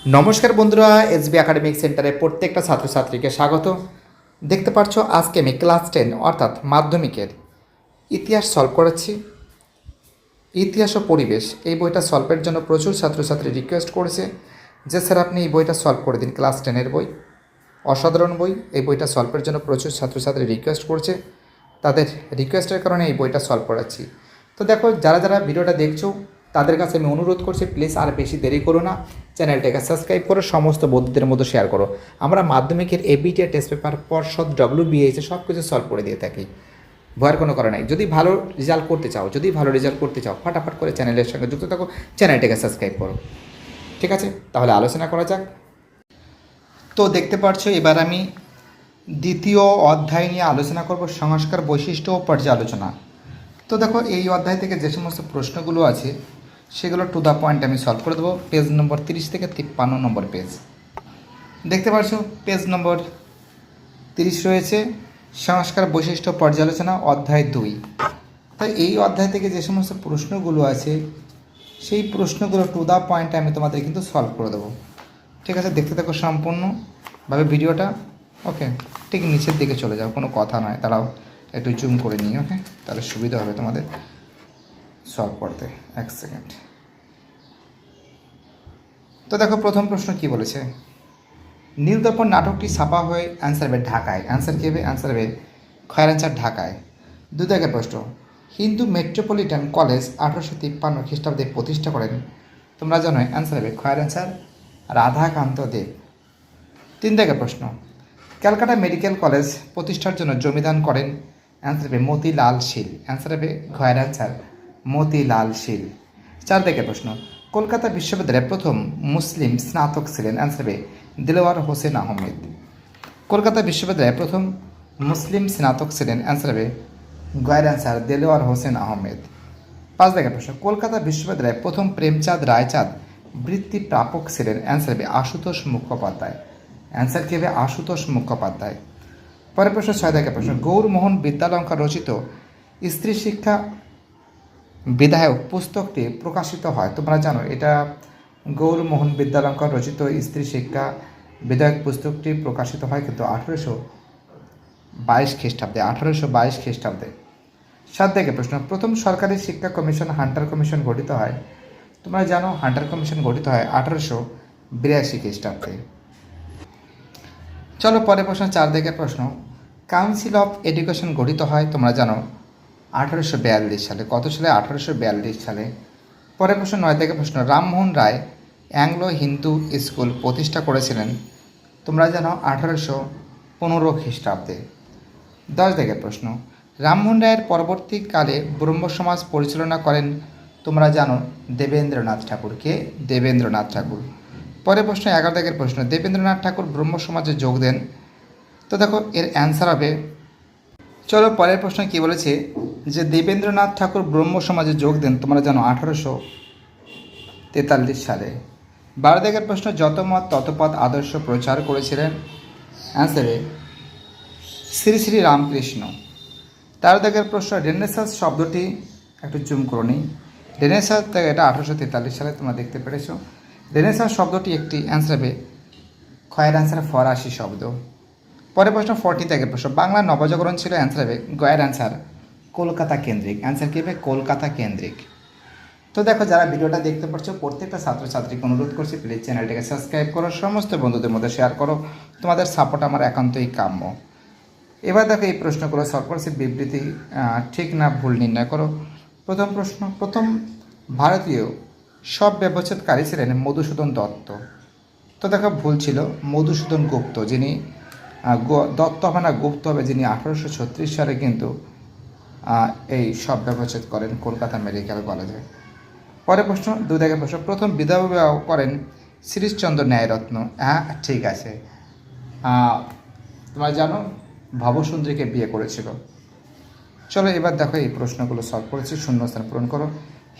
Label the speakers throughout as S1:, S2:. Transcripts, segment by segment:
S1: নমস্কার বন্ধুরা, SB academic সেন্টারে প্রত্যেকটা ছাত্রছাত্রীকে স্বাগত। দেখতে পাচ্ছ আজকে আমি ক্লাস 10 অর্থাৎ মাধ্যমিকের ইতিহাস সলভ করাচ্ছি। ইতিহাস ও পরিবেশ এই বইটা সলভের জন্য প্রচুর ছাত্রছাত্রী রিকোয়েস্ট করেছে যে স্যার আপনি এই বইটা সলভ করে দিন। ক্লাস 10-এর বই, অসাধারণ বই। এই বইটা সলভের জন্য প্রচুর ছাত্রছাত্রী রিকোয়েস্ট করছে, তাদের রিকোয়েস্টের কারণে এই বইটা সলভ করাচ্ছি। তো দেখো, যারা যারা ভিডিওটা দেখছো তাদের কাছে আমি অনুরোধ করছি, প্লিজ আর বেশি দেরি করো না, চ্যানেলটাকে সাবস্ক্রাইব করো, সমস্ত বন্ধুদের মধ্যে শেয়ার করো। আমরা মাধ্যমিকের এবিটিআর টেস্ট পেপার, পর্ষদ, ডব্লিউবিএইচ সব কিছু সলভ করে দিয়ে থাকি, ভয়ের কোনো কারণ নেই। যদি ভালো রেজাল্ট করতে চাও ফাটাফাট করে চ্যানেলের সঙ্গে যুক্ত থাকো, চ্যানেলটাকে সাবস্ক্রাইব করো। ঠিক আছে, তাহলে আলোচনা করা যাক। তো দেখতে পাচ্ছ এবার আমি দ্বিতীয় অধ্যায় নিয়ে আলোচনা করব, সংস্কার, বৈশিষ্ট্য ও পর্যালোচনা। তো দেখো, এই অধ্যায় থেকে যে সমস্ত প্রশ্নগুলো আছে সেগুলো টু দ্য পয়েন্ট আমি সলভ করে দেবো। পেজ নম্বর 30 থেকে 53 নম্বর পেজ দেখতে পাচ্ছ। পেজ নম্বর 30 রয়েছে সংস্কার, বৈশিষ্ট্য, পর্যালোচনা, অধ্যায় 2। তাই এই অধ্যায় থেকে যে সমস্ত প্রশ্নগুলো আছে সেই প্রশ্নগুলো টু দ্য পয়েন্ট আমি তোমাদের কিন্তু সলভ করে দেবো। ঠিক আছে, দেখতে থাকো সম্পূর্ণভাবে ভিডিওটা। ওকে, ঠিক নিচের দিকে চলে যাও, কোনো কথা নয়, তারাও একটু জুম করে নিই। ওকে, তাহলে সুবিধা হবে তোমাদের সলভ করতে। এক সেকেন্ড। তো দেখো, প্রথম প্রশ্ন কি বলেছে, নীলদর্পণ নাটকটি ছাপা হয়ে অ্যান্সার হবে ঢাকায়। অ্যান্সার কী হবে? অ্যান্সার হবে খয়ের অ্যান্সার ঢাকায়। দুই দাগের প্রশ্ন, হিন্দু মেট্রোপলিটন কলেজ 1853 খ্রিস্টাব্দে প্রতিষ্ঠা করেন। তোমরা জানো, অ্যান্সার হবে খয়ের অ্যান্সার রাধাকান্ত দেব। তিন দাগের প্রশ্ন, ক্যালকাটা মেডিকেল কলেজ প্রতিষ্ঠার জন্য জমিদান করেন। অ্যান্সার হবে মতিলাল শীল। অ্যান্সার হবে ঘয়ের অ্যান্সার মতিলাল শীল। চার দাগের প্রশ্ন, কলকাতা বিশ্ববিদ্যালয়ের প্রথম মুসলিম স্নাতক ছিলেন। অ্যান্সার হবে দিলওয়ার হোসেন আহমেদ। কলকাতা বিশ্ববিদ্যালয়ের প্রথম মুসলিম স্নাতক ছিলেন। অ্যান্সার হবে ঘয়ের অ্যান্সার দিলওয়ার হোসেন আহমেদ। পাঁচ দাগের প্রশ্ন, কলকাতা বিশ্ববিদ্যালয়ের প্রথম প্রেমচাঁদ রায়চাঁদ বৃত্তি প্রাপক ছিলেন। অ্যান্সার হবে আশুতোষ মুখোপাধ্যায়। অ্যান্সার কী হবে? আশুতোষ মুখোপাধ্যায়। পরের প্রশ্ন, ছয় দাগের প্রশ্ন, গৌরমোহন বিদ্যালঙ্কার রচিত স্ত্রী শিক্ষা বিধায়ক পুস্তকটি প্রকাশিত হয়। তোমরা জানো, এটা গৌরমোহন বিদ্যালঙ্কার রচিত স্ত্রী শিক্ষা বিধায়ক পুস্তকটি প্রকাশিত হয় কিন্তু 1822 খ্রিস্টাব্দে। 1822 খ্রিস্টাব্দে। সাত দাগের প্রশ্ন, প্রথম সরকারি শিক্ষা কমিশন হান্টার কমিশন গঠিত হয়। তোমরা জানো, হান্টার কমিশন গঠিত হয় 1882 খ্রিস্টাব্দে। চলো পরের প্রশ্ন, চার দাগের প্রশ্ন, কাউন্সিল অফ এডুকেশন গঠিত হয়। তোমরা জানো 1842 সালে। কত সালে? 1842 সালে। পরের প্রশ্ন, নয় দাগের প্রশ্ন, রামমোহন রায় অ্যাংলো হিন্দু স্কুল প্রতিষ্ঠা করেছিলেন। তোমরা জানো 1815 খ্রিস্টাব্দে। দশ দাগের প্রশ্ন, রামমোহন রায়ের পরবর্তীকালে ব্রহ্ম সমাজ পরিচালনা করেন। তোমরা জানো দেবেন্দ্রনাথ ঠাকুর। কে? দেবেন্দ্রনাথ ঠাকুর। পরের প্রশ্ন, 11 দাগের প্রশ্ন, দেবেন্দ্রনাথ ঠাকুর ব্রহ্ম সমাজে যোগ দেন। তো দেখো, এর অ্যান্সার হবে, চলো পরের প্রশ্ন কি বলেছে, যে দেবেন্দ্রনাথ ঠাকুর ব্রহ্ম সমাজে যোগ দেন। তোমরা জানো 1843 সালে। 12 দাগের প্রশ্ন, যত মত ততপথ আদর্শ প্রচার করেছিলেন। অ্যান্সারে শ্রী শ্রী রামকৃষ্ণ। 13 দাগের প্রশ্ন, রেনেসাঁস শব্দটি একটু জুম করে নিই। রেনেসাঁস, এটা 1843 সালে তোমরা দেখতে পেরেছ। রেনেসাঁস শব্দটি একটি, অ্যান্সার হবে খয়ের অ্যান্সার ফরাসি শব্দ। পরের প্রশ্ন 40 দাগের প্রশ্ন, বাংলা নবজাগরণ ছিল। অ্যান্সার হবে গয়ের অ্যান্সার কলকাতা কেন্দ্রিক। অ্যান্সার কী হবে? কলকাতা কেন্দ্রিক। তো দেখো, যারা ভিডিওটা দেখতে পাচ্ছ প্রত্যেকটা ছাত্রছাত্রীকে অনুরোধ করছি, প্লিজ চ্যানেলটাকে সাবস্ক্রাইব করো, সমস্ত বন্ধুদের মধ্যে শেয়ার করো, তোমাদের সাপোর্ট আমার একান্তই কাম্য। এবার দেখো, এই প্রশ্নগুলো সলভ করছি, বিবৃতি ঠিক না ভুল নির্ণয় করো। প্রথম প্রশ্ন, প্রথম ভারতীয় সব ব্যবচ্ছেদকারী ছিলেন মধুসূদন দত্ত। তো দেখো, ভুল ছিল, মধুসূদন গুপ্ত, যিনি দত্ত হবে না, গুপ্ত হবে, যিনি 1836 সালে কিন্তু এই সব ব্যবচ্ছেদ করেন কলকাতা মেডিকেল কলেজে। পরের প্রশ্ন, 2 দাগের প্রশ্ন, প্রথম বিধবা বিবাহ করেন শ্রীশচন্দ্র ন্যায়রত্ন। হ্যাঁ, ঠিক আছে। তোমরা জানো ভবসুন্দরীকে বিয়ে করেছিল। চলো এবার দেখো, এই প্রশ্নগুলো সলভ করেছি, শূন্যস্থান পূরণ করো।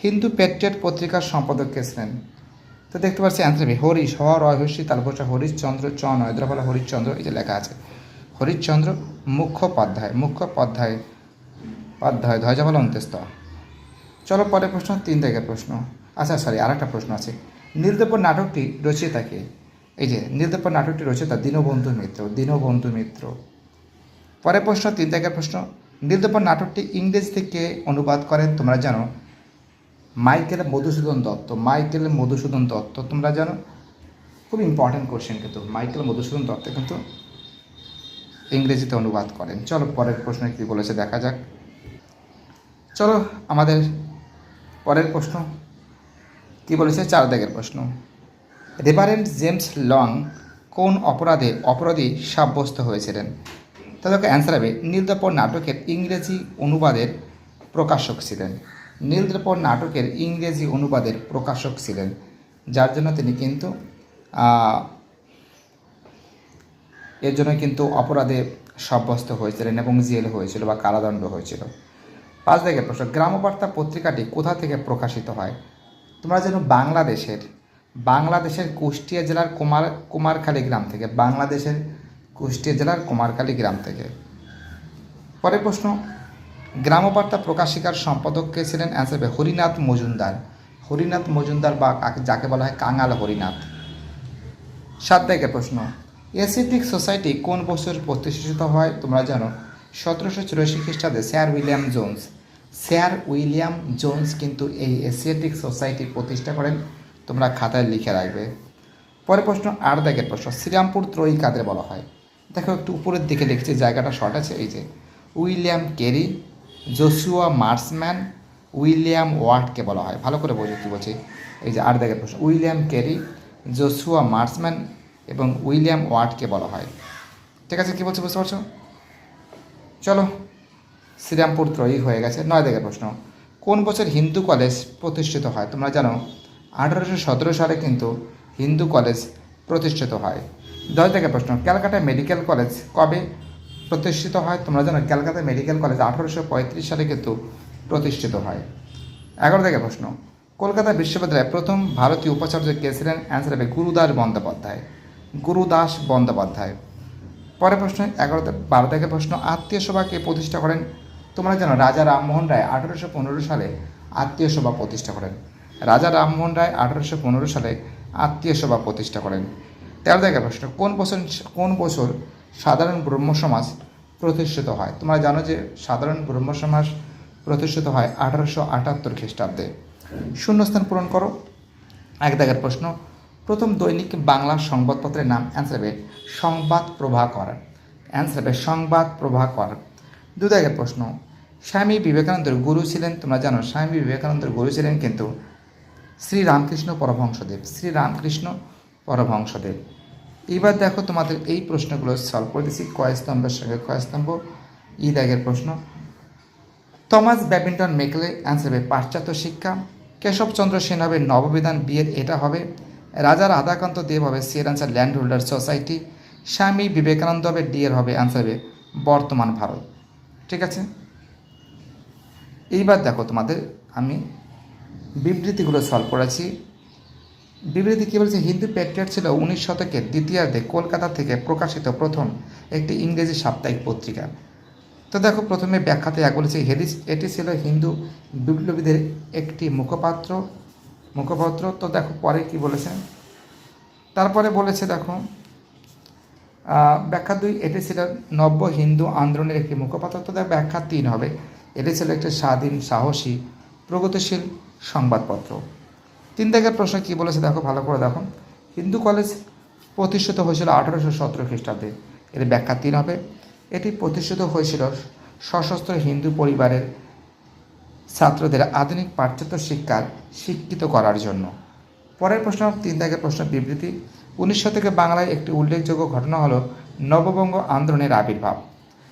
S1: হিন্দু প্যাট্রিয়ট পত্রিকার সম্পাদক কে ছিলেন? তো দেখতে পাচ্ছি অ্যান্সার হবে হরিশ, হ রহস্যি তালবসা হরিশচন্দ্র, চ নয়দ্রফলা হরিশচন্দ্র, এই যে লেখা আছে হরিশচন্দ্র মুখোপাধ্যায়। ধ্বজাফল অন্ত্যেস্ত। চলো পরের প্রশ্ন, 3 দাগের প্রশ্ন। আচ্ছা সরি, আরেকটা প্রশ্ন আছে, নীলদর্পণ নাটকটি রচয়িতাকে, এই যে নীলদর্পণ নাটকটি রচয়িতা দীনবন্ধু মিত্র, দীনবন্ধু মিত্র। পরের প্রশ্ন 3 দাগের প্রশ্ন, নীলদর্পণ নাটকটি ইংরেজি থেকে অনুবাদ করেন তোমরা জানো মাইকেল মধুসূদন দত্ত, মাইকেল মধুসূদন দত্ত তোমরা জানো, খুব ইম্পর্ট্যান্ট কোশ্চেন কিন্তু মাইকেল মধুসূদন দত্ত কিন্তু ইংরেজিতে অনুবাদ করেন। চলো পরের প্রশ্নে কী বলেছে দেখা যাক। চলো আমাদের পরের প্রশ্ন কী বলেছে, 4 দাগের প্রশ্ন, রেভারেন্ড জেমস লং কোন অপরাধী সাব্যস্ত হয়েছিলেন? তাদেরকে অ্যান্সার হবে নীলদর্পণ নাটকের ইংরেজি অনুবাদের প্রকাশক ছিলেন। নীলদর্পণ নাটকের ইংরেজি অনুবাদের প্রকাশক ছিলেন, যার জন্য তিনি কিন্তু এর জন্য কিন্তু অপরাধে সাব্যস্ত হয়েছিলেন এবং জেল হয়েছিল বা কারাদণ্ড হয়েছিল। 5 দাগের প্রশ্ন, গ্রামবার্তা পত্রিকাটি কোথা থেকে প্রকাশিত হয়? তোমরা জানো বাংলাদেশের কুষ্টিয়া জেলার কুমারখালী গ্রাম থেকে, বাংলাদেশের কুষ্টিয়া জেলার কুমারখালী গ্রাম থেকে। পরের প্রশ্ন, গ্রামবার্তা প্রকাশিকার সম্পাদক কে ছিলেন? অ্যান্সার হবে হরিনাথ মজুমদার, হরিনাথ মজুমদার বা যাকে বলা হয় কাঙাল হরিনাথ। 7 দাগের প্রশ্ন, এশিয়াটিক সোসাইটি কোন বছর প্রতিষ্ঠিত হয়? তোমরা জানো 1784 খ্রিস্টাব্দে স্যার উইলিয়াম জোন্স কিন্তু এই এশিয়াটিক সোসাইটি প্রতিষ্ঠা করেন, তোমরা খাতায় লিখে রাখবে। পরের প্রশ্ন 8 দাগের প্রশ্ন, শ্রীরামপুর ত্রয়ী কাদের বলা হয়? দেখো একটু উপরের দিকে লিখছি, জায়গাটা শর্ট আছে, এই যে William Carey, Joshua Marshman, William ওয়াটকে বলা হয়। ভালো করে বোঝো কী বলছি, এই যে 8 দাগের প্রশ্ন, উইলিয়াম কেরি, জোশুয়া মার্সম্যান এবং উইলিয়াম ওয়াটকে বলা হয়। ঠিক আছে, কী বলছে বুঝতে পারছো? চলো শ্রীরামপুর ত্রয়ী হয়ে গেছে। 9 দাগের প্রশ্ন, কোন বছর হিন্দু কলেজ প্রতিষ্ঠিত হয়? তোমরা জানো 1817 সালে কিন্তু হিন্দু কলেজ প্রতিষ্ঠিত হয়। 10 দাগের প্রশ্ন, ক্যালকাটা মেডিকেল কলেজ কবে প্রতিষ্ঠিত হয়? তোমরা জানো ক্যালকাটা মেডিকেল কলেজ 1835 সালে কিন্তু প্রতিষ্ঠিত হয়। 11 দাগের প্রশ্ন, কলকাতা বিশ্ববিদ্যালয়ে প্রথম ভারতীয় উপাচার্য কে ছিলেন? অ্যান্সার হবে গুরুদাস বন্দ্যোপাধ্যায়। পরের প্রশ্ন 12 দাগের প্রশ্ন, আত্মীয় সভা কে প্রতিষ্ঠা করেন? তোমরা জানো রাজা রামমোহন রায় 1815 সালে আত্মীয় সভা প্রতিষ্ঠা করেন। রাজা রামমোহন রায় 1815 সালে আত্মীয় সভা প্রতিষ্ঠা করেন। 13 দাগের প্রশ্ন, কোন বছর সাধারণ ব্রহ্ম সমাজ প্রতিষ্ঠিত হয়? তোমরা জানো যে সাধারণ ব্রহ্ম সমাজ প্রতিষ্ঠিত হয় 1878 খ্রিস্টাব্দে। শূন্যস্থান পূরণ করো। 1 দাগের প্রশ্ন, প্রথম দৈনিক বাংলা সংবাদপত্রের নাম? অ্যান্সার হবে সংবাদ প্রভাকর, অ্যান্সার হবে সংবাদ প্রভাকর। 2 দাগের প্রশ্ন, স্বামী বিবেকানন্দের গুরু ছিলেন? তোমরা জানো স্বামী বিবেকানন্দের গুরু ছিলেন কিন্তু শ্রীরামকৃষ্ণ পরমহংসদেব। এইবার দেখো তোমাদের এই প্রশ্নগুলো সলভ করে দিচ্ছি ক স্তম্ভের সঙ্গে খ স্তম্ভ। 2 দাগের প্রশ্ন, থমাস ব্যাবিংটন মেকলে, অ্যান্সার হবে পাশ্চাত্য শিক্ষা। কেশবচন্দ্র সেন হবে নববিধান, বিয়ের এটা হবে। রাজা রাধাকান্ত দেব হবে সি এর answer land holder society. Swami Vivekananda হবে ডি এর হবে, অ্যান্সার হবে বর্তমান ভারত। ঠিক আছে, এইবার দেখো তোমাদের আমি বিবৃতিগুলো সলভ করেছি। বিবৃতি কী বলছে, হিন্দু প্যাট্রিয়ট ছিল 19 শতকের দ্বিতীয়ার্ধে কলকাতা থেকে প্রকাশিত প্রথম একটি ইংরেজি সাপ্তাহিক পত্রিকা। তো দেখো প্রথমে ব্যাখ্যাতে বলেছে এটি ছিল হিন্দু বিপ্লবীদের একটি মুখপাত্র। তো দেখো পরে কি বলেছে, তারপরে বলেছে দেখো ব্যাখ্যা 2, এটি ছিল নব্য হিন্দু আন্দোলনের একটি মুখপাত্র। তো দেখো ব্যাখ্যা 3 হবে, এটি ছিল একটি স্বাধীন সাহসী প্রগতিশীল সংবাদপত্র। 3 দাগের প্রশ্ন কী বলেছে দেখো ভালো করে দেখো, হিন্দু কলেজ প্রতিষ্ঠিত হয়েছিল 1817 খ্রিস্টাব্দে, এর ব্যাখ্যা 3 হবে। এটি প্রতিষ্ঠিত হয়েছিল সশস্ত্র হিন্দু পরিবারের ছাত্রদের আধুনিক পাশ্চাত্য শিক্ষিত করার জন্য। পরের প্রশ্ন 3 দাগের প্রশ্ন বিবৃতি, 19 শতকে বাংলায় একটি উল্লেখযোগ্য ঘটনা হলো নববঙ্গ আন্দোলনের আবির্ভাব।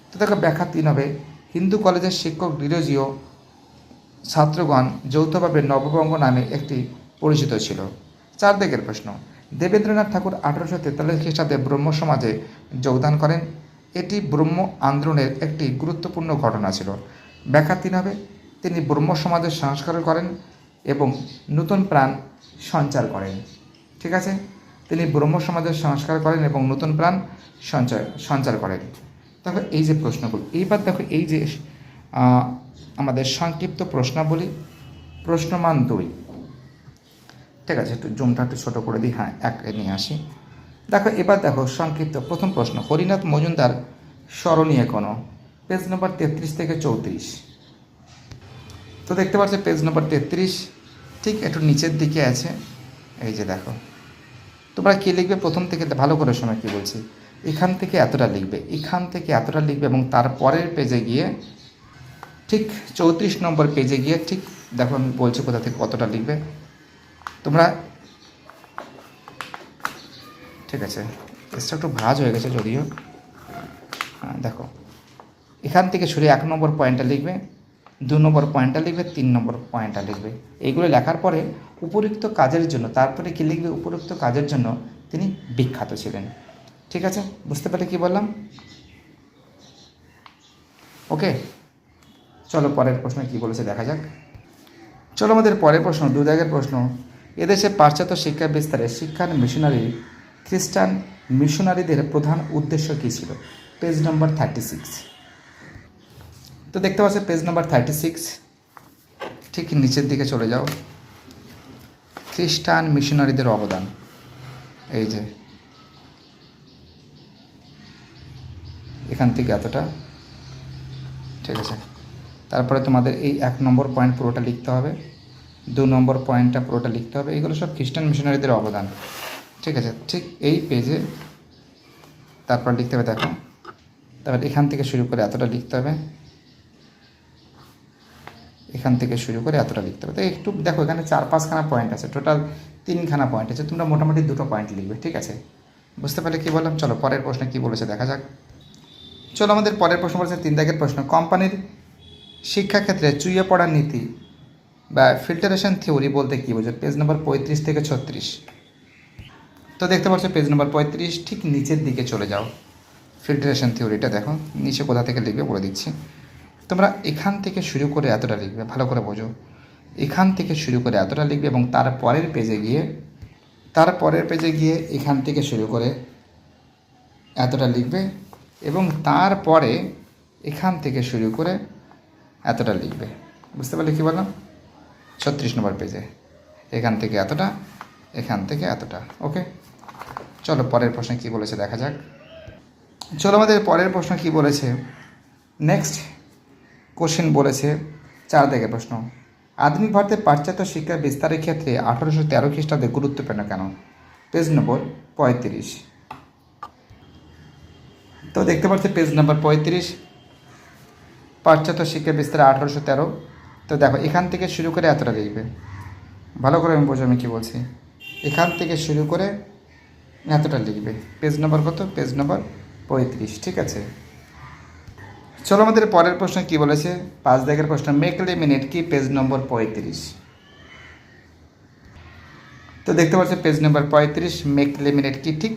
S1: তো দেখো ব্যাখ্যা 3 হবে, হিন্দু কলেজের শিক্ষক ডিরোজিও ছাত্রগণ যৌথভাবে নববঙ্গ নামে একটি পরিচিত ছিল। 4 দাগের প্রশ্ন, দেবেন্দ্রনাথ ঠাকুর 1843 খ্রিস্টাব্দে ব্রহ্ম সমাজে যোগদান করেন, এটি ব্রহ্ম আন্দোলনের একটি গুরুত্বপূর্ণ ঘটনা ছিল। ব্যাখ্যা 3 হবে, তিনি ব্রহ্ম সমাজের সংস্কার করেন এবং নূতন প্রাণ সঞ্চার করেন। ঠিক আছে, তিনি ব্রহ্ম সমাজের সংস্কার করেন এবং নূতন প্রাণ সঞ্চার করেন। দেখো এই যে প্রশ্নগুলো, এইবার দেখো এই যে আমাদের সংক্ষিপ্ত প্রশ্নাবলী। প্রশ্নমান 2, ঠিক আছে, একটু জুমটা একটু ছোটো করে দিই, হ্যাঁ এক নিয়ে আসি। দেখো এবার দেখো সংক্ষিপ্ত প্রথম প্রশ্ন, হরিনাথ মজুমদার স্মরণীয় কোনো, পেজ নম্বর 33 থেকে 34। তো দেখতে পাচ্ছ পেজ নম্বর 33 ঠিক একটু নিচের দিকে আছে। এই যে দেখো, তোমরা কী লিখবে প্রথম থেকে ভালো করে শোনো কী বলছি। এখান থেকে এতটা লিখবে, এখান থেকে এতটা লিখবে এবং তারপরের পেজে গিয়ে ঠিক 34 নম্বর পেজে গিয়ে ঠিক দেখো আমি বলছি কোথা থেকে কতটা লিখবে তোমরা। ঠিক আছে, পেজটা একটু ভাঁজ হয়ে গেছে যদিও, হ্যাঁ দেখো এখান থেকে শুরু 1 নম্বর পয়েন্টটা লিখবে, 2 নম্বর পয়েন্টটা লিখবে, 3 নম্বর পয়েন্টটা লিখবে। এইগুলো লেখার পরে উপযুক্ত কাজের জন্য তারপরে কী লিখবে, উপযুক্ত কাজের জন্য তিনি বিখ্যাত ছিলেন। ঠিক আছে, বুঝতে পারলে কী বললাম? ওকে, চলো পরের প্রশ্ন কী বলেছে দেখা যাক। চলো আমাদের পরের প্রশ্ন 2 দাগের প্রশ্ন, এদেশে পাশ্চাত্য শিক্ষা বিস্তারে শিক্ষার মিশনারি খ্রিস্টান মিশনারিদের প্রধান উদ্দেশ্য কী ছিল, পেজ নম্বর 36। তো দেখতে পাচ্ছ পেজ নম্বর 36 ঠিক নিচের দিকে চলে যাও, খ্রিস্টান মিশনারিদের অবদান, এই যে এখান থেকে এতটা। ঠিক আছে, তারপরে তোমাদের এই 1 নম্বর পয়েন্ট পুরোটা লিখতে হবে, 2 নম্বর পয়েন্টটা পুরোটা লিখতে হবে। এইগুলো সব খ্রিস্টান মিশনারিদের অবদান। ঠিক আছে, ঠিক এই পেজে তারপর লিখতে হবে দেখো, তারপর এখান থেকে শুরু করে এতটা লিখতে হবে, এখান থেকে শুরু করে এতটা লিখতে হবে। তো একটু দেখো এখানে 4-5খানা পয়েন্ট আছে, টোটাল 3খানা পয়েন্ট আছে, তোমরা মোটামুটি 2টো পয়েন্ট লিখবে। ঠিক আছে, বুঝতে পারলে কী বললাম? চলো পরের প্রশ্নে কী বলেছে দেখা যাক। চলো আমাদের পরের প্রশ্ন বলেছে 3 দাগের প্রশ্ন, কোম্পানির শিক্ষাক্ষেত্রে চুইয়ে পড়ার নীতি বা ফিল্টারেশন থিওরি বলতে কী বোঝো, পেজ নম্বর 35 থেকে 36। তো দেখতে পাচ্ছ পেজ নম্বর 35 ঠিক নিচের দিকে চলে যাও, ফিল্টারেশন থিওরিটা দেখো নিচে কোথা থেকে লিখবে বলে দিচ্ছি। তোমরা এখান থেকে শুরু করে এতটা লিখবে, ভালো করে বোঝো, এখান থেকে শুরু করে এতটা লিখবে এবং তারপরের পেজে গিয়ে এখান থেকে শুরু করে এতটা লিখবে এবং তারপরে এখান থেকে শুরু করে এতটা লিখবে। বুঝতে পারলে কী বললাম? 36 নম্বর পেজে এখান থেকে এতটা, এখান থেকে এতটা। ওকে, চলো পরের প্রশ্নে কী বলেছে দেখা যাক। চলো আমাদের পরের প্রশ্ন কী বলেছে, নেক্সট কোশ্চেন বলেছে 4 দাগের প্রশ্ন, আধুনিক ভারতে পাশ্চাত্য শিক্ষার বিস্তারের ক্ষেত্রে 1813 খ্রিস্টাব্দে গুরুত্বপূর্ণ কেন, পেজ নম্বর 35। তো দেখতে পাচ্ছি পেজ নম্বর 35, পাশ্চাত্য শিক্ষা বিস্তারে 1813। তো দেখো এখান থেকে শুরু করে এতটা লিখবে, ভালো করে আমি বোঝো আমি কী বলছি, এখান থেকে শুরু করে এতটা লিখবে। পেজ নম্বর কত, পেজ নম্বর 35। ঠিক আছে, চলো আমাদের পরের প্রশ্ন কী বলেছে, 5 দাগের প্রশ্ন, মেকলে মিনিট কি, পেজ নম্বর 35। তো দেখতে পাচ্ছ পেজ নম্বর 35, মেকলে মিনিট কি, ঠিক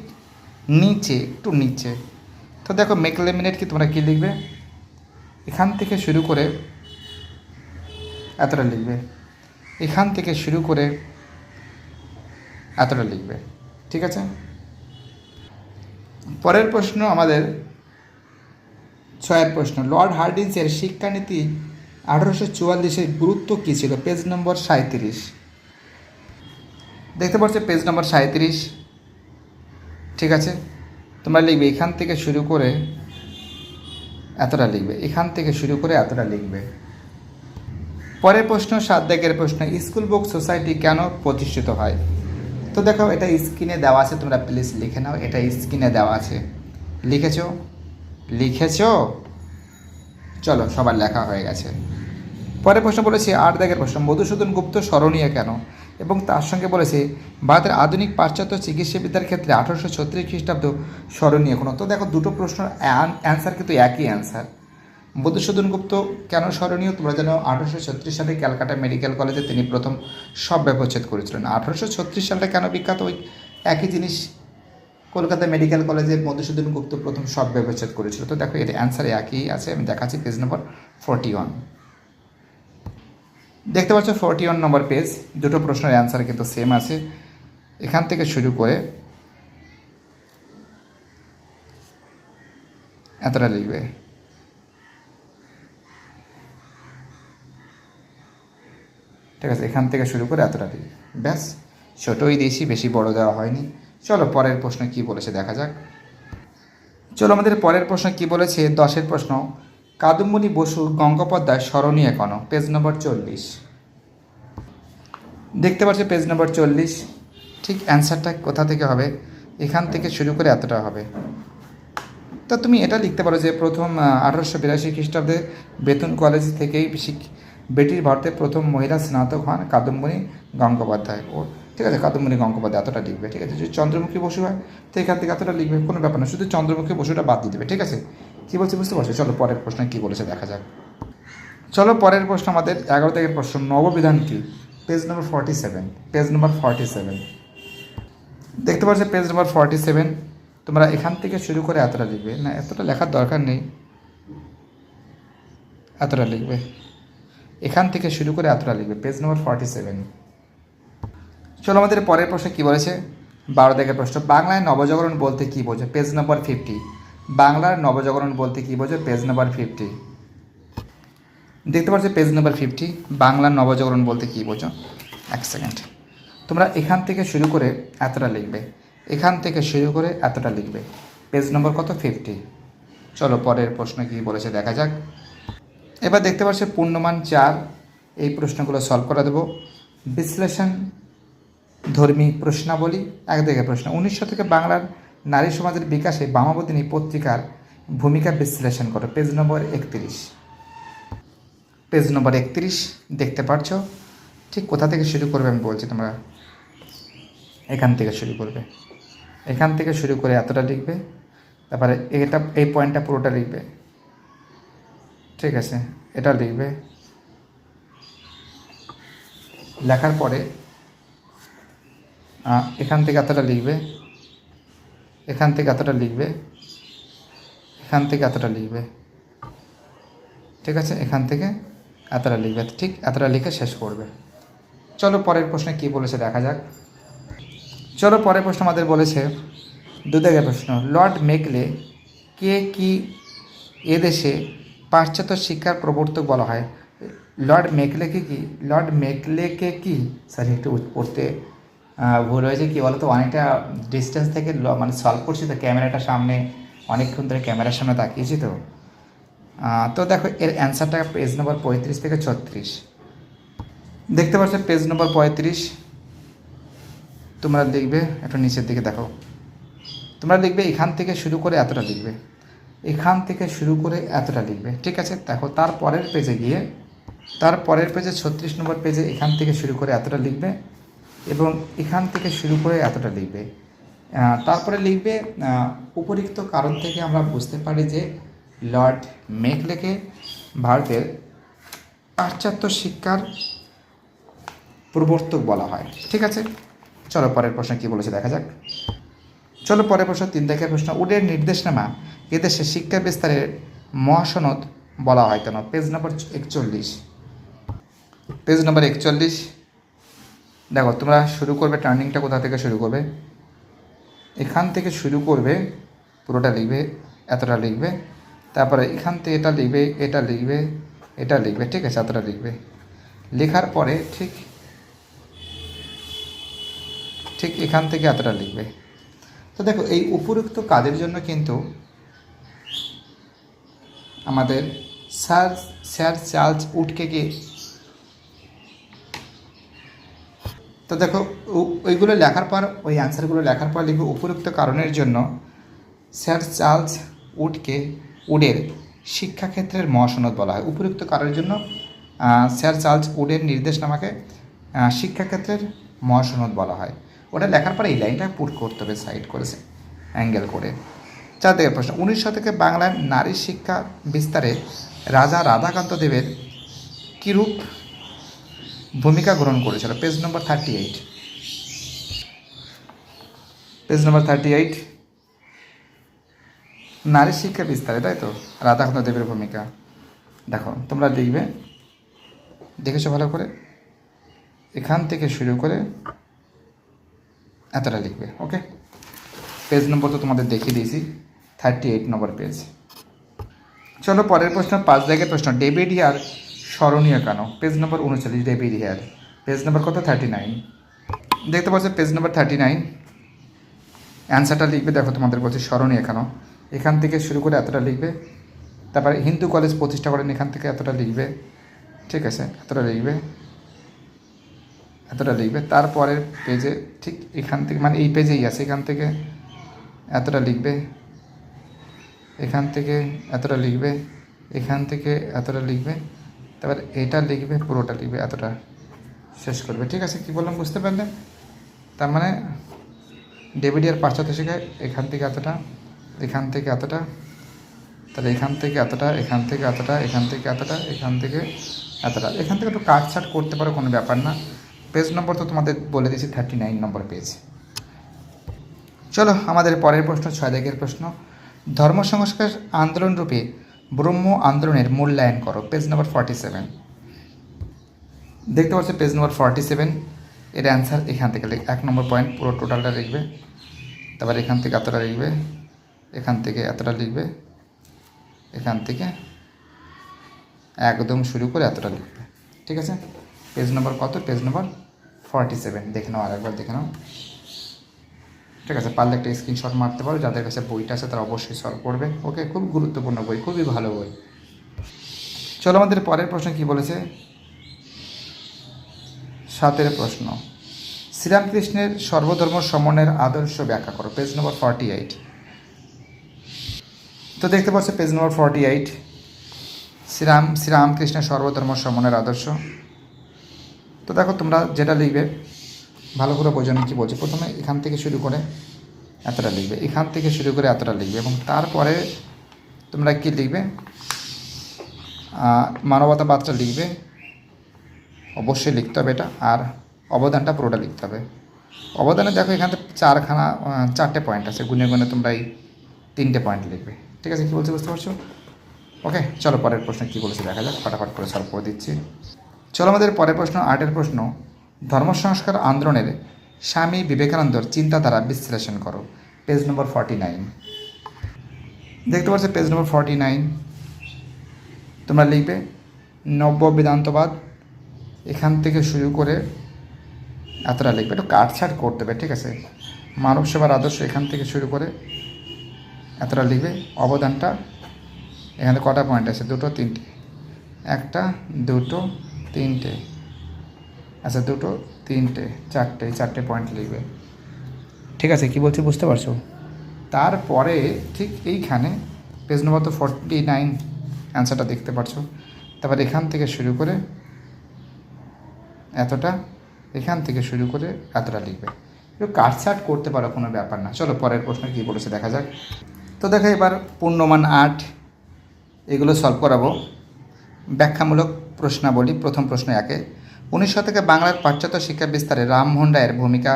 S1: নিচে একটু নিচে। তো দেখো মেকলে মিনিট কি তোমরা কী লিখবে, এখান থেকে শুরু করে এতটা লিখবে, এখান থেকে শুরু করে এতটা লিখবে। ঠিক আছে, পরের প্রশ্ন আমাদের 6 প্রশ্ন, লর্ড হার্ডিঞ্জের শিক্ষানীতি 1844-এর গুরুত্ব কী ছিল, পেজ নম্বর 37। দেখতে পাচ্ছ পেজ নম্বর 37। ঠিক আছে, তোমরা লিখবে এখান থেকে শুরু করে এতটা লিখবে, এখান থেকে শুরু করে এতটা লিখবে। পরের প্রশ্ন 7 দাগের প্রশ্ন, স্কুল বুক সোসাইটি কেন প্রতিষ্ঠিত হয়। তো দেখো এটা স্ক্রিনে দেওয়া আছে, তোমরা প্লিজ লিখে নাও, এটা স্ক্রিনে দেওয়া আছে, লিখেছো? চলো সবার লেখা হয়ে গেছে। পরের প্রশ্ন বলেছি 8 দাগের প্রশ্ন, মধুসূদন গুপ্ত স্মরণীয় কেন, এবং তার সঙ্গে বলেছে ভারতের আধুনিক পাশ্চাত্য চিকিৎসাবিদ্যার ক্ষেত্রে 1836 খ্রিস্টাব্দ স্মরণীয় কোনো। তো দেখো দুটো প্রশ্নের অ্যান্সার কিন্তু একই অ্যান্সার। মধুসূদন গুপ্ত কেন স্মরণীয়, তোমরা জানো 1836 সালে ক্যালকাটা মেডিকেল কলেজে তিনি প্রথম সব ব্যবচ্ছেদ করেছিলেন। 1836 সালটা কেন বিখ্যাত, ওই একই জিনিস, কলকাতা মেডিকেল কলেজে মধুসূদন গুপ্ত প্রথম সব ব্যবচ্ছেদ করেছিল। তো দেখো এর অ্যান্সার একই আছে, আমি দেখাচ্ছি পেজ নম্বর 41। দেখতে পাচ্ছ 41 নম্বর পেজ, দুটো প্রশ্নের অ্যান্সার কিন্তু সেম আছে। এখান থেকে শুরু করে এতটা লিখবে। ঠিক আছে, এখান থেকে শুরু করে এতটা লিখবে, ব্যাস ছোটোই দিয়েছি, বেশি বড় দেওয়া হয়নি। চলো পরের প্রশ্ন কি বলেছে দেখা যাক। চলো আমাদের পরের প্রশ্ন কি বলেছে, 10 প্রশ্ন। কাদম্বিনী বসু গঙ্গোপাধ্যায় স্মরণীয় কেন? পেজ নম্বর 40। দেখতে পাচ্ছি পেজ নম্বর 40। ঠিক অ্যান্সারটা কোথা থেকে হবে? এখান থেকে শুরু করে এতটা হবে। তো তুমি এটা লিখতে পারো যে প্রথম 1882 খ্রিস্টাব্দে বেতন কলেজ থেকেই বেটির ভারতে প্রথম মহিলা স্নাতক হন কাদম্বিনী গঙ্গোপাধ্যায়। ও ঠিক আছে, কাদম্বিনী গঙ্গোপাধ্যায় এতটা লিখবে। ঠিক আছে, যদি চন্দ্রমুখী বসু হয় তো এখান থেকে এতটা লিখবে, কোনো ব্যাপার না, শুধু চন্দ্রমুখী বসুটা বাদ দিয়ে দেবে। ঠিক আছে, কী বলছে বুঝতে পারছো? চলো পরের প্রশ্ন কী বলেছে দেখা যাক। চলো পরের প্রশ্ন আমাদের 11 থেকে প্রশ্ন, নববিধান কী? পেজ নম্বর 47। পেজ নম্বর 47 দেখতে পাচ্ছ, পেজ নম্বর 47। তোমরা এখান থেকে শুরু করে এতটা লিখবে না, এতটা লেখার দরকার নেই, এতটা লিখবে। এখান থেকে শুরু করে এতটা লিখবে, পেজ নম্বর 47। চলো আমাদের পরের প্রশ্ন কী বলেছে, 12 থেকে প্রশ্ন, বাংলায় নবজাগরণ বলতে কী বোঝো? পেজ নম্বর 50। বাংলার নবজাগরণ বলতে কী বোঝো? পেজ নম্বর 50। দেখতে পাচ্ছ পেজ নম্বর 50, বাংলার নবজাগরণ বলতে কী বোঝো? এক সেকেন্ড, তোমরা এখান থেকে শুরু করে এতটা লিখবে, এখান থেকে শুরু করে এতটা লিখবে, পেজ নম্বর কত? 50। চলো পরের প্রশ্ন কী বলেছে দেখা যাক। এবার দেখতে পাচ্ছ পূর্ণমান 4, এই প্রশ্নগুলো সলভ করে দেবো। বিশ্লেষণ ধর্মী প্রশ্নাবলী। 1 থেকে প্রশ্ন, 19 শতকে বাংলার নারী সমাজের বিকাশে বামাবদিনী পত্রিকার ভূমিকা বিশ্লেষণ করো, পেজ নম্বর 31। পেজ নম্বর 31 দেখতে পাচ্ছ। ঠিক কোথা থেকে শুরু করবে আমি বলছি, তোমরা এখান থেকে শুরু করবে, এখান থেকে শুরু করে এতটা লিখবে, তারপরে এটা এই পয়েন্টটা পুরোটা লিখবে। ঠিক আছে, এটা লিখবে, লেখার পরে এখান থেকে এতটা লিখবে, এখান থেকে এতটা লিখবে, এখান থেকে এতটা লিখবে। ঠিক আছে, এখান থেকে এতটা লিখবে, ঠিক এতটা লিখে শেষ করবে। চলো পরের প্রশ্নে কী বলেছে দেখা যাক। চলো পরের প্রশ্ন আমাদের বলেছে 2 থেকে প্রশ্ন, লর্ড মেকলে কে কি এদেশে পাশ্চাত্য শিক্ষার প্রবর্তক বলা হয়? লর্ড মেকলেকে কি, লর্ড মেকলেকে কি, সরি একটু পড়তে ভুল হয়েছে, কী বলো তো, অনেকটা ডিস্টেন্স থেকে মানে সলভ করছি তো, ক্যামেরাটা সামনে অনেকক্ষণ ধরে ক্যামেরার সামনে তাকিয়েছি তো। তো দেখো এর অ্যান্সারটা পেজ নম্বর 35 থেকে 36 দেখতে পাচ্ছ, পেজ নম্বর 35 তোমরা লিখবে, একটু নিচের দিকে দেখো, তোমরা লিখবে এখান থেকে শুরু করে এতটা লিখবে, এখান থেকে শুরু করে এতটা লিখবে। ঠিক আছে, দেখো তারপরের পেজে গিয়ে, তারপরের পেজে 36 নম্বর পেজে এখান থেকে শুরু করে এতটা লিখবে এবং এখান থেকে শুরু করে এতটা লিখবে। তারপরে লিখবে উপরিক্ত কারণ থেকে আমরা বুঝতে পারি যে লর্ড মেকলেকে ভারতের পাশ্চাত্য শিক্ষার প্রবর্তক বলা হয়। ঠিক আছে, চলো পরের প্রশ্ন কী বলেছে দেখা যাক। চলো পরের প্রশ্ন 3 থেকে প্রশ্ন, উডের নির্দেশনামা এদেশে শিক্ষা বিস্তারের মহাসনদ বলা হয় কেন? পেজ নম্বর 41। পেজ নম্বর 41 দেখো, তোমরা শুরু করবে, টার্নিংটা কোথা থেকে শুরু করবে, এখান থেকে শুরু করবে, পুরোটা লিখবে, এতটা লিখবে, তারপরে এখান থেকে এটা লিখবে, এটা লিখবে, এটা লিখবে। ঠিক আছে, এতটা লিখবে, লেখার পরে ঠিক ঠিক এখান থেকে এতটা লিখবে। তো দেখো এই উপরোক্ত কাজের জন্য কিন্তু আমাদের স্যার চার্লস উডকে কি, তো দেখো ওইগুলো লেখার পর, ওই অ্যান্সারগুলো লেখার পর লিখবে উপরোক্ত কারণের জন্য স্যার চার্লস উডের শিক্ষাক্ষেত্রের মহাসনদ বলা হয়। উপরোক্ত কারণের জন্য স্যার চার্লস উডের নির্দেশনামাকে শিক্ষাক্ষেত্রের মহাসনদ বলা হয়। ওটা লেখার পরে এই লাইনটা পুট করতে হবে সাইড করেছে অ্যাঙ্গেল করে। 4 থেকে প্রশ্ন, 19 শতকে বাংলার নারী শিক্ষা বিস্তারে রাজা রাধাকান্ত দেবের কীরূপ ভূমিকা গ্রহণ করেছিল? পেজ নম্বর 38। পেজ নম্বর 38 নারী শিক্ষা বিস্তারে, তাই তো, রাধাকান্ত দেবের ভূমিকা। দেখো তোমরা লিখবে, দেখেছো ভালো করে, এখান থেকে শুরু করে এতটা লিখবে। ওকে, পেজ নম্বর তো তোমাদের দেখিয়ে দিয়েছি, 38 নম্বর পেজ। চলো পরের প্রশ্ন 5 থেকে প্রশ্ন, ডেভিড হিয়ার স্মরণীয় কেন? Page number 39 David here. Page নম্বর কত? 39। দেখতে পাচ্ছ পেজ নাম্বার 39। অ্যান্সারটা লিখবে, দেখো তোমাদের বলছে স্মরণীয় এখান থেকে শুরু করে এতটা লিখবে। তারপরে হিন্দু কলেজ প্রতিষ্ঠা করেন, এখান থেকে এতটা লিখবে, ঠিক আছে, এতটা লিখবে। তারপরের পেজে ঠিক এখান থেকে, মানে এই পেজেই আছে, এখান থেকে এতটা লিখবে, এখান থেকে এতটা লিখবে, এখান থেকে এতটা লিখবে, তারপর এটা লিখবে, পুরোটা লিখবে, এতটা শেষ করবে, ঠিক আছে। কী বললাম বুঝতে পারলে? তার মানে ডেভিডিয়ার পাশ্চাত্য শেখায় এখান থেকে এতটা, এখান থেকে এতটা, তাহলে এখান থেকে এতটা, এখান থেকে এতটা, এখান থেকে এতটা, এখান থেকে এতটা। এখান থেকে একটু কাটছাট করতে পারো, কোনো ব্যাপার না। পেজ নম্বর তো তোমাদের বলে দিয়েছি 39 নম্বর পেজ। চলো আমাদের পরের প্রশ্ন, 6 দাগের প্রশ্ন। ধর্ম সংস্কার আন্দোলন রূপে ব্রহ্ম আন্দোলনের মূল্যায়ন করো, পেজ নম্বর 47। দেখতে পাচ্ছ পেজ নম্বর 47। এর অ্যান্সার এখান থেকে 1 নম্বর পয়েন্ট পুরো টোটালটা লিখবে, তারপর এখান থেকে এতটা লিখবে, এখান থেকে এতটা লিখবে, এখান থেকে একদম শুরু করে এতটা লিখবে, ঠিক আছে। পেজ নম্বর কত? পেজ নম্বর 47। দেখে নাও, আরেকবার দেখে নাও, ঠিক আছে। পারলে একটা স্ক্রিনশট মারতে পারো, যাদের কাছে বইটা আছে তারা অবশ্যই সলভ করবে। ওকে, খুব গুরুত্বপূর্ণ বই, খুবই ভালো বই। চলো আমাদের পরের প্রশ্ন কি বলেছে, 7 প্রশ্ন। শ্রীরামকৃষ্ণের সর্বধর্ম সমন্বয়ের আদর্শ ব্যাখ্যা করো, পেজ নম্বর 48। তো দেখতে পাচ্ছ পেজ নম্বর 48, শ্রীরামকৃষ্ণের সর্বধর্ম সমন্বয়ের আদর্শ। তো দেখো তোমরা যেটা লিখবে ভালো করে বোঝো আমি কী বলছি। প্রথমে এখান থেকে শুরু করে এতটা লিখবে, এখান থেকে শুরু করে এতটা লিখবে, এবং তারপরে তোমরা কি লিখবে, মানবতাবাদটা লিখবে, অবশ্যই লিখতে হবে এটা। আর অবদানটা পুরোটা লিখতে হবে। অবদানে দেখো এখান থেকে 4টে পয়েন্ট আছে, গুনে গুনে তোমরা এই 3টে পয়েন্ট লিখবে, ঠিক আছে। কী বলছি বুঝতে পারছো? ওকে, চলো পরের প্রশ্ন কী বলেছে দেখা যাক, ফটাফট করে সলভ করে দিচ্ছি। চলো আমাদের পরের প্রশ্ন, 8 প্রশ্ন। ধর্ম সংস্কার আন্দোলনের স্বামী বিবেকানন্দর চিন্তাধারা বিশ্লেষণ করো, পেজ নম্বর 49। দেখতে পাচ্ছ পেজ নম্বর 49। তোমরা লিখবে নব্য বেদান্তবাদ, এখান থেকে শুরু করে এতটা লিখবে, একটু কাটছাট করতে হবে, ঠিক আছে। মানব সেবার আদর্শ, এখান থেকে শুরু করে এতটা লিখবে। অবদানটা এখানে কটা পয়েন্ট আছে? 2, 3টে, 1, 2, 3টে, আচ্ছা 2, 3টে, 4টে পয়েন্ট লিখবে, ঠিক আছে। কি বলছি বুঝতে পারছো? তারপরে ঠিক এইখানে পেজ নম্বর তো 49, অ্যান্সারটা দেখতে পাচ্ছো। তারপর এখান থেকে শুরু করে এতটা, এখান থেকে শুরু করে এতটা লিখবে, একটু কাটছাট করতে পারো, কোনো ব্যাপার না। চলো পরের প্রশ্ন কী বলেছে দেখা যাক। তো দেখো এবার পূর্ণমান 8 এগুলো সলভ করাবো। ব্যাখ্যামূলক প্রশ্নাবলী। প্রথম প্রশ্ন 1, 19 শতকে বাংলার পাশ্চাত্য শিক্ষা বিস্তারে রামমোহন রায়ের ভূমিকা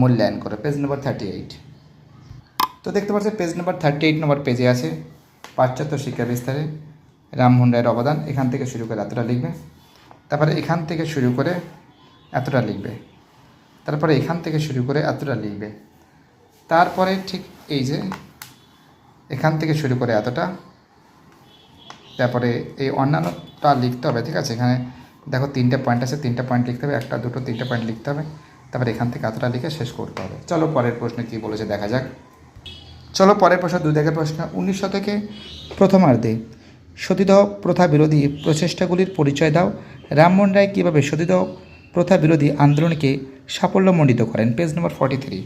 S1: মূল্যায়ন করে, পেজ নম্বর 38। তো দেখতে পাচ্ছ পেজ নম্বর 38 নম্বর পেজে আছে পাশ্চাত্য শিক্ষা বিস্তারে রামমোহন রায়ের অবদান। এখান থেকে শুরু করে এতটা লিখবে, তারপরে এখান থেকে শুরু করে এতটা লিখবে, তারপরে এখান থেকে শুরু করে এতটা লিখবে, তারপরে ঠিক এই যে এখান থেকে শুরু করে এতটা, তারপরে এই অন্যান্যটা লিখতে হবে, ঠিক আছে। এখানে দেখো 3টে পয়েন্ট আছে, 3টে পয়েন্ট লিখতে হবে, 1, 2, 3টে পয়েন্ট লিখতে হবে, তারপরে এখান থেকে এতটা লিখে শেষ করতে হবে। চলো পরের প্রশ্নে কী বলেছে দেখা যাক। চলো পরের প্রশ্ন, 2 দাগের প্রশ্ন। 19 শতকে প্রথমার্ধে সতীদাহ প্রথা বিরোধী প্রচেষ্টাগুলির পরিচয় দাও। রামমোহন রায় কীভাবে সতীদাহ প্রথা বিরোধী আন্দোলনকে সাফল্যমণ্ডিত করেন, পেজ নম্বর 43।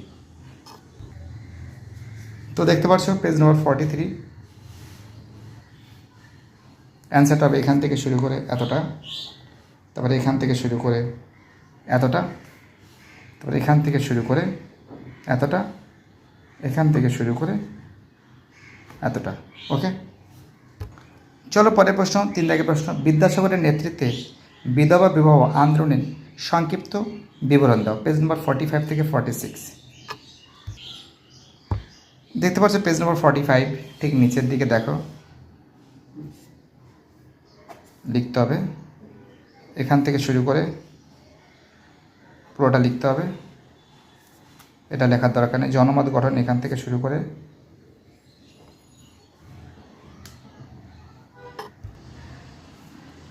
S1: তো দেখতে পাচ্ছ পেজ নম্বর 43। অ্যান্সারটা হবে এখান থেকে শুরু করে এতটা, তারপরে এখান থেকে শুরু করে এতটা, তারপরে এখান থেকে শুরু করে এতটা, এখান থেকে শুরু করে এতটা। ওকে, চলো পরের প্রশ্ন, 3 দাগের প্রশ্ন। বিদ্যাসাগরের নেতৃত্বে বিধবা বিবাহ আন্দোলনের সংক্ষিপ্ত বিবরণ দাও, পেজ নম্বর 45 থেকে 46। দেখতে পাচ্ছ পেজ নম্বর 45, ঠিক নিচের দিকে দেখো লিখতে হবে, এখান থেকে শুরু করে পুরোটা লিখতে হবে, এটা লেখার দরকার নেই। জনমত গঠন এখান থেকে শুরু করে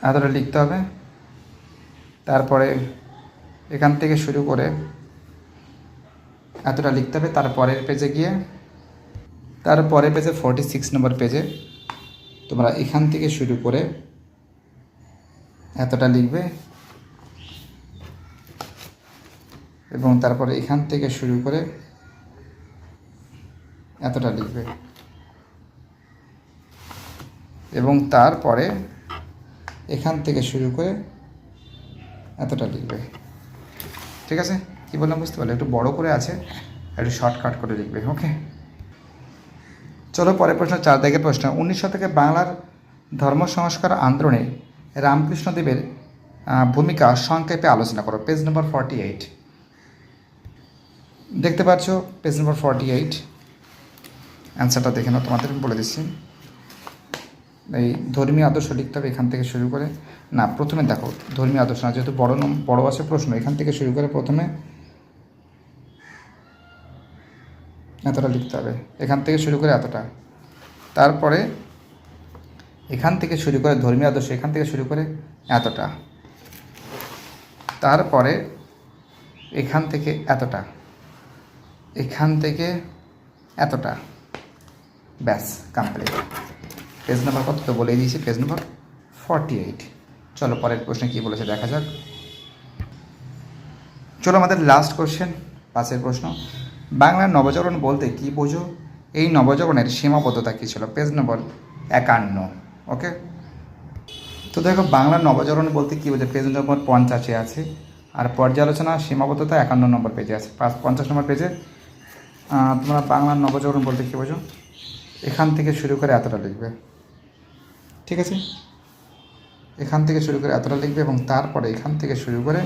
S1: এতটা লিখতে হবে, তারপরে এখান থেকে শুরু করে এতটা লিখতে হবে। তারপরের পেজে গিয়ে তারপরের পেজে 46 নম্বর পেজে তোমরা এখান থেকে শুরু করে এতটা লিখবে এবং তারপরে এখান থেকে শুরু করে এতটা লিখবে এবং তারপরে এখান থেকে শুরু করে এতটা লিখবে। ঠিক আছে, কী বললাম বুঝতে পারলে? একটু বড় করে আছে, একটু শর্টকাট করে লিখবে। ওকে, চলো পরের প্রশ্ন, 4 দাগের প্রশ্ন। 19 শতকে বাংলার ধর্ম সংস্কার আন্দোলনে রামকৃষ্ণদেবের ভূমিকা সংক্ষেপে আলোচনা করো। পেজ নম্বর 48 দেখতে পাচ্ছ, পেজ নম্বর 48। অ্যান্সারটা দেখে নাও, তোমাদের বলে দিচ্ছি। এই ধর্মীয় আদর্শ লিখতে হবে এখান থেকে শুরু করে, না প্রথমে দেখো ধর্মীয় আদর্শ না, যেহেতু বড় আছে প্রশ্ন, এখান থেকে শুরু করে প্রথমে এতটা লিখতে হবে, এখান থেকে শুরু করে এতটা, তারপরে এখান থেকে শুরু করে ধর্মীয় আদর্শ, এখান থেকে শুরু করে এতটা, তারপরে এখান থেকে এতটা, এখান থেকে এতটা, ব্যাস কমপ্লিট। পেজ নাম্বার কত তো বলে দিয়েছি, পেজ নাম্বার 48। চলো পরের প্রশ্নে কী বলেছে দেখা যাক। চলো আমাদের লাস্ট কোশ্চেন, 5 প্রশ্ন। বাংলার নবজাগরণ বলতে কী বোঝো? এই নবজাগরণের সীমাবদ্ধতা কী ছিল? পেজ নম্বর 51। ওকে, তো দেখো বাংলার নবজাগরণ বলতে কী বোঝো, পেজ নম্বর 50 আছে, আর পর্যালোচনা সীমাবদ্ধতা 51 নম্বর পেজে আছে। 50 নম্বর পেজে তোমরা বাংলার নবজাগরণ বলতে কী বোঝো এখান থেকে শুরু করে এতটা লিখবে। ঠিক আছে, এখান থেকে শুরু করে এতটা লিখবে এবং তারপরে এখান থেকে শুরু করে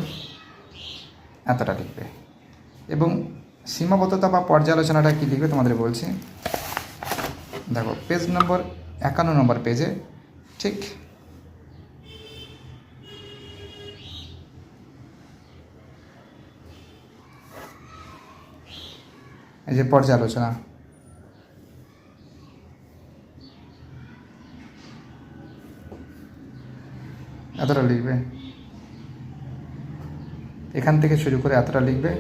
S1: এতটা লিখবে এবং সীমাবদ্ধতা বা পর্যালোচনাটা কী লিখবে তোমাদের বলছি। দেখো পেজ নম্বর 51 নম্বর পেজে, ঠিক এই যে পর্যালোচনা, এতটা লিখবে, এখান থেকে শুরু করে এতটা লিখবে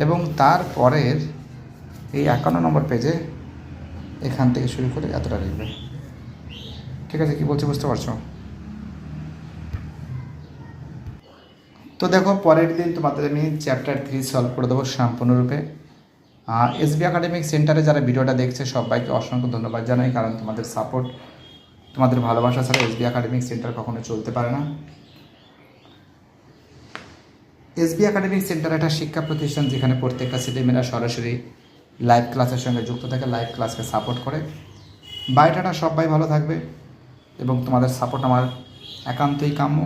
S1: এবং তারপরের এই 51 নম্বর পেজে এখান থেকে শুরু করে এতটা লিখবে। ঠিক আছে, কি বলছি বুঝতে পারছো? তো দেখো পরের দিন তোমাদের আমি চ্যাপ্টার 3 সলভ করে দেবো সম্পূর্ণরূপে। এসবি একাডেমিক সেন্টারে যারা ভিডিওটা দেখছে সবাইকে অসংখ্য ধন্যবাদ জানাই, কারণ তোমাদের সাপোর্ট, তোমাদের ভালোবাসা ছাড়া এসবি একাডেমিক সেন্টার কখনো চলতে পারে না। এসবি একাডেমিক সেন্টার একটা শিক্ষা প্রতিষ্ঠান যেখানে প্রত্যেকটা ছেলেমেয়েরা সরাসরি লাইভ ক্লাসের সঙ্গে যুক্ত থাকে, লাইভ ক্লাসকে সাপোর্ট করে। বায়োডাটা সবাই ভালো থাকবে এবং তোমাদের সাপোর্ট আমার একান্তই কাম্য।